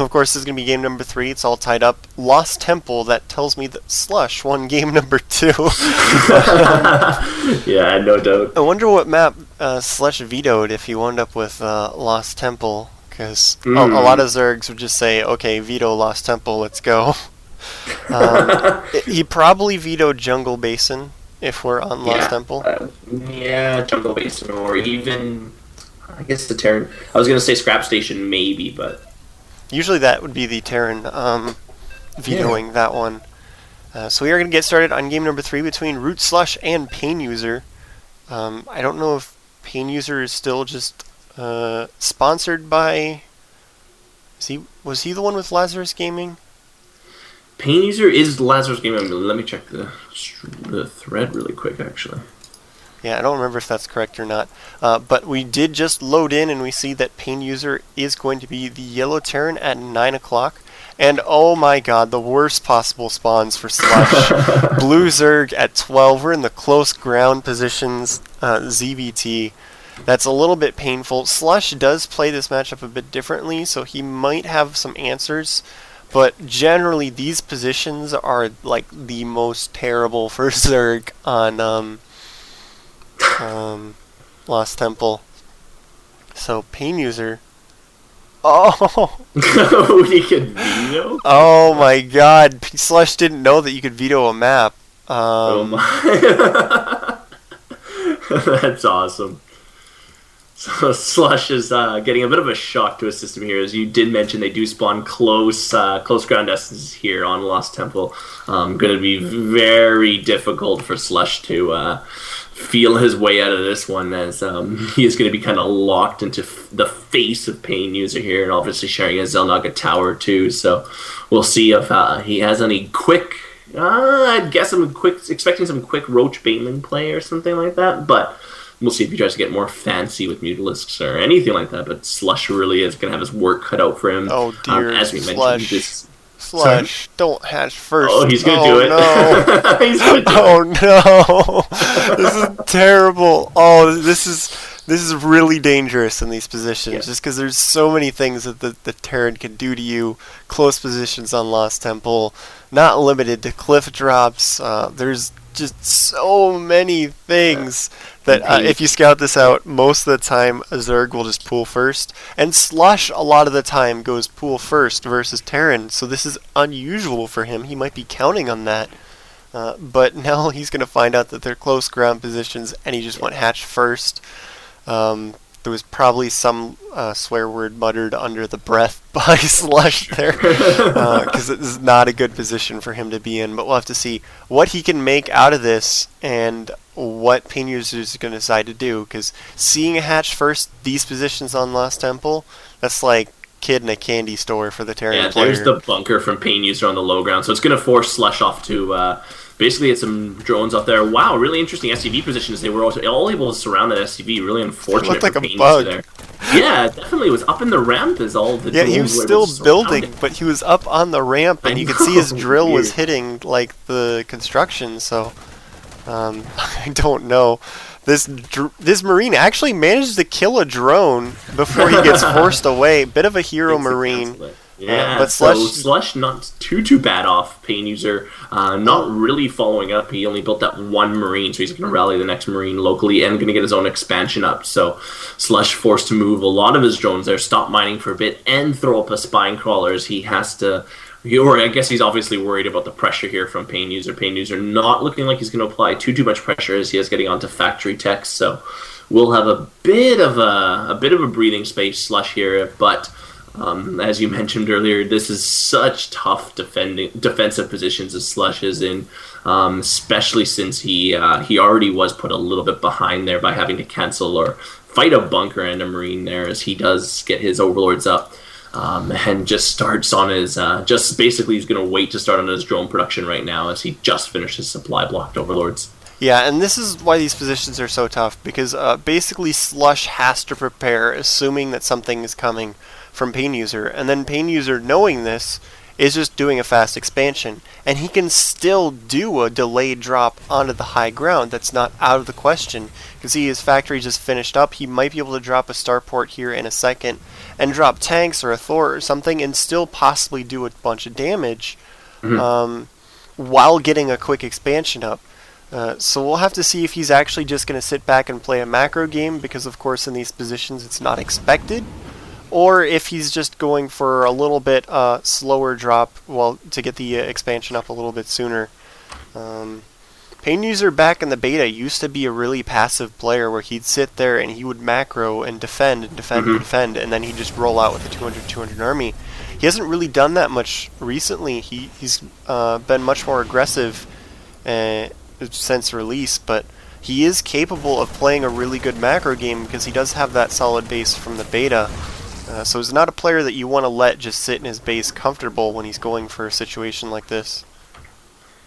Of course, this is going to be game number 3. It's all tied up. Lost Temple, that tells me that SLusH won game number 2. Yeah, no doubt. I wonder what map SLusH vetoed if he wound up with Lost Temple, because a lot of Zergs would just say, okay, veto Lost Temple, let's go. He probably vetoed Jungle Basin if we're on Lost Temple. Yeah, Jungle Basin, or even, I guess the Terran. I was going to say Scrap Station, maybe, but... Usually that would be the Terran vetoing that one. So we are going to get started on game number 3 between SLusH and PainUser. I don't know if PainUser is still just sponsored by... Was he the one with Lazarus Gaming? PainUser is Lazarus Gaming. Let me check the thread really quick, actually. Yeah, I don't remember if that's correct or not. But we did just load in and we see that PainUser is going to be the Yellow Terran at 9 o'clock. And oh my god, the worst possible spawns for SLusH. Blue Zerg at 12. We're in the close ground positions. ZVT. That's a little bit painful. SLusH does play this matchup a bit differently, so he might have some answers. But generally, these positions are like the most terrible for Zerg on Lost Temple. So PainUser. Oh! He could veto? Oh my god. SLusH didn't know that you could veto a map. Oh my. That's awesome. So SLusH is getting a bit of a shock to his system here. As you did mention, they do spawn close ground essences here on Lost Temple. Going to be very difficult for SLusH to feel his way out of this one, as he is going to be kind of locked into the face of PainUser here, and obviously sharing a Xel'Naga tower too. So we'll see if he has any quick. I guess I'm expecting some quick Roach Bateman play or something like that, but. We'll see if he tries to get more fancy with Mutalisks or anything like that, but SLusH really is going to have his work cut out for him. Oh dear, as we mentioned, SLusH, don't hatch first. Oh, he's going to do it. No. He's gonna do no. This is terrible. Oh, this is really dangerous in these positions, just because there's so many things that the Terran can do to you. Close positions on Lost Temple, not limited to cliff drops. There's just so many things that if you scout this out, most of the time a Zerg will just pool first, and SLusH a lot of the time goes pool first versus Terran, so this is unusual for him. He might be counting on that, but now he's going to find out that they're close ground positions and he just went hatch first. There was probably some swear word muttered under the breath by SLusH there, because it is not a good position for him to be in. But we'll have to see what he can make out of this and what PainUser is going to decide to do. Because seeing a hatch first, these positions on Lost Temple, that's like kid in a candy store for the Terran player. There's the bunker from PainUser on the low ground, so it's going to force SLusH off to basically get some drones up there. Wow, really interesting SCV positions. They were all able to surround that SCV. Really unfortunate. It looked like for a bug. There. Yeah, definitely. It was up in the ramp as all the drones he was still building, but he was up on the ramp, and you could see his drill was hitting like the construction. So I don't know. This Marine actually managed to kill a drone before he gets forced away. Bit of a hero Marine. Yeah, but SLusH not too bad off. PainUser not really following up. He only built that one Marine, so he's going to rally the next Marine locally and going to get his own expansion up. So SLusH forced to move a lot of his drones there, stop mining for a bit, and throw up a spine crawlers. He has to... Or I guess he's obviously worried about the pressure here from PainUser. PainUser not looking like he's going to apply too much pressure as he is getting onto factory tech. So we'll have a bit of a breathing space SLusH here, but as you mentioned earlier, this is such tough defensive positions as SLusH is in, especially since he already was put a little bit behind there by having to cancel or fight a bunker and a Marine there, as he does get his overlords up. And just starts on his, just basically he's going to wait to start on his drone production right now as he just finished his supply blocked overlords. Yeah, and this is why these positions are so tough, because basically SLusH has to prepare assuming that something is coming from PainUser, and then PainUser knowing this is just doing a fast expansion, and he can still do a delayed drop onto the high ground. That's not out of the question. You can see his factory just finished up. He might be able to drop a starport here in a second and drop tanks or a Thor or something and still possibly do a bunch of damage while getting a quick expansion up. So we'll have to see if he's actually just going to sit back and play a macro game, because of course in these positions it's not expected, or if he's just going for a little bit slower drop to get the expansion up a little bit sooner. PainUser back in the beta used to be a really passive player where he'd sit there and he would macro and defend and defend and defend, and then he'd just roll out with a 200-200 army. He hasn't really done that much recently. He's been much more aggressive since release, but he is capable of playing a really good macro game because he does have that solid base from the beta. So he's not a player that you want to let just sit in his base comfortable when he's going for a situation like this.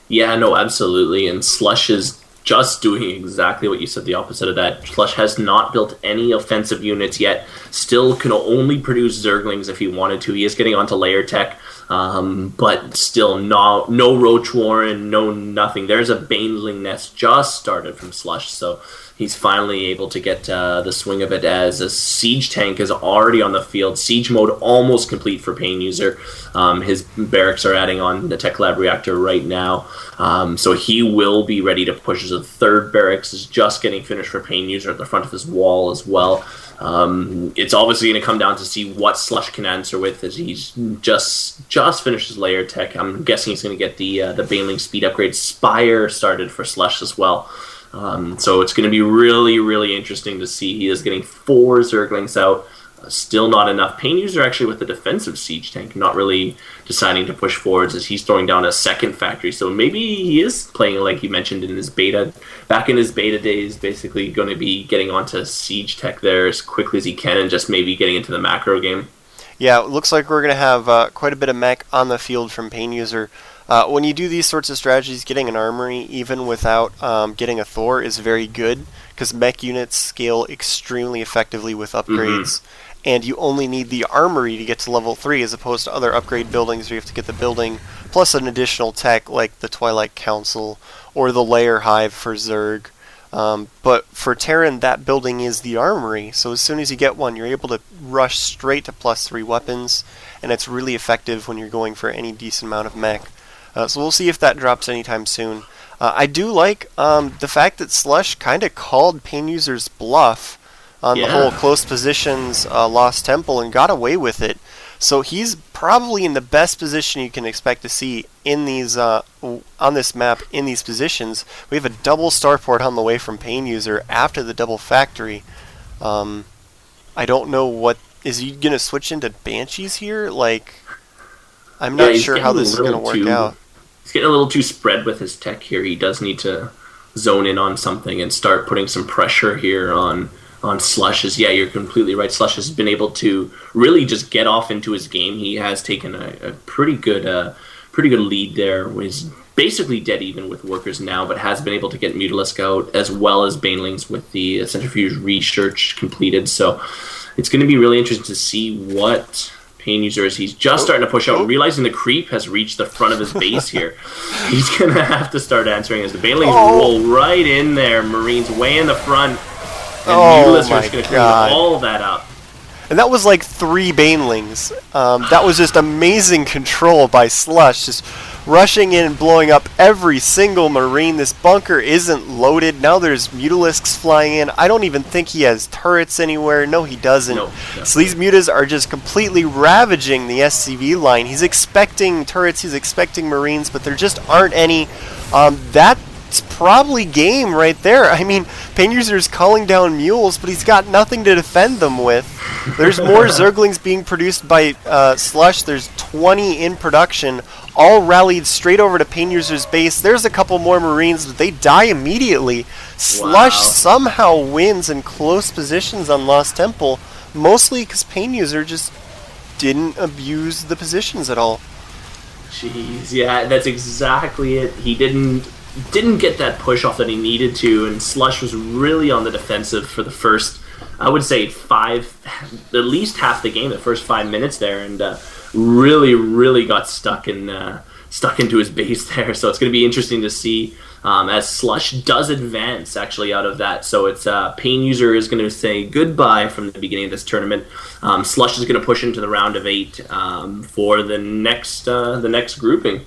Yeah, no, absolutely. And SLusH is just doing exactly what you said, the opposite of that. SLusH has not built any offensive units yet. Still can only produce Zerglings if he wanted to. He is getting onto layer tech, but still no Roach Warren, no nothing. There's a Baneling nest just started from SLusH, so he's finally able to get the swing of it as a siege tank is already on the field. Siege mode almost complete for PainUser. His barracks are adding on the Tech Lab reactor right now. So he will be ready to push. The third barracks is just getting finished for PainUser at the front of his wall as well. It's obviously going to come down to see what SLusH can answer with, as he's just finished his layer tech. I'm guessing he's going to get the Baneling speed upgrade Spire started for SLusH as well. So it's going to be really, really interesting to see. He is getting 4 Zerglings out. Still not enough. PainUser actually with the defensive siege tank, not really deciding to push forwards as he's throwing down a second factory. So maybe he is playing, like you mentioned in his beta, back in his beta days, basically going to be getting onto siege tech there as quickly as he can and just maybe getting into the macro game. Yeah, it looks like we're going to have quite a bit of mech on the field from PainUser. When you do these sorts of strategies, getting an armory, even without getting a Thor, is very good, because mech units scale extremely effectively with upgrades. And you only need the armory to get to level 3, as opposed to other upgrade buildings where you have to get the building plus an additional tech like the Twilight Council or the Layer Hive for Zerg. But for Terran, that building is the armory, so as soon as you get one, you're able to rush straight to +3 weapons, and it's really effective when you're going for any decent amount of mech. So we'll see if that drops anytime soon. I do like the fact that SLusH kind of called PainUser's bluff on the whole close positions Lost Temple and got away with it. So he's probably in the best position you can expect to see in these on this map in these positions. We have a double starport on the way from PainUser after the double factory. I don't know what is he gonna switch into Banshees here? Like, I'm not sure how this is gonna work out. He's getting a little too spread with his tech here. He does need to zone in on something and start putting some pressure here on SLusH. Yeah, you're completely right. SLusH has been able to really just get off into his game. He has taken a pretty good lead there. He's basically dead even with workers now, but has been able to get Mutalisk out as well as Banelings with the Centrifuge research completed. So it's going to be really interesting to see what PainUser is. He's just starting to push out, realizing the creep has reached the front of his base here. He's going to have to start answering as the Banelings roll right in there. Marines way in the front. And Mutalisk is going to clean all that up. And that was like 3 Banelings. That was just amazing control by SLusH, just rushing in and blowing up every single Marine. This bunker isn't loaded. Now there's Mutalisks flying in. I don't even think he has turrets anywhere. No, he doesn't. No. So these Mutas are just completely ravaging the SCV line. He's expecting turrets, he's expecting Marines, but there just aren't any. That's probably game right there. I mean, PainUser's calling down mules, but he's got nothing to defend them with. There's more Zerglings being produced by SLusH. There's 20 in production, all rallied straight over to PainUser's base. There's a couple more Marines, but they die immediately. SLusH somehow wins in close positions on Lost Temple, mostly because PainUser just didn't abuse the positions at all. Jeez, yeah, that's exactly it. He didn't get that push off that he needed to, and SLusH was really on the defensive for the first, I would say, at least half the game, the first 5 minutes there, and really got stuck into his base there. So it's going to be interesting to see as SLusH does advance actually out of that. So it's PainUser is going to say goodbye from the beginning of this tournament. SLusH is going to push into the round of 8 for the next grouping.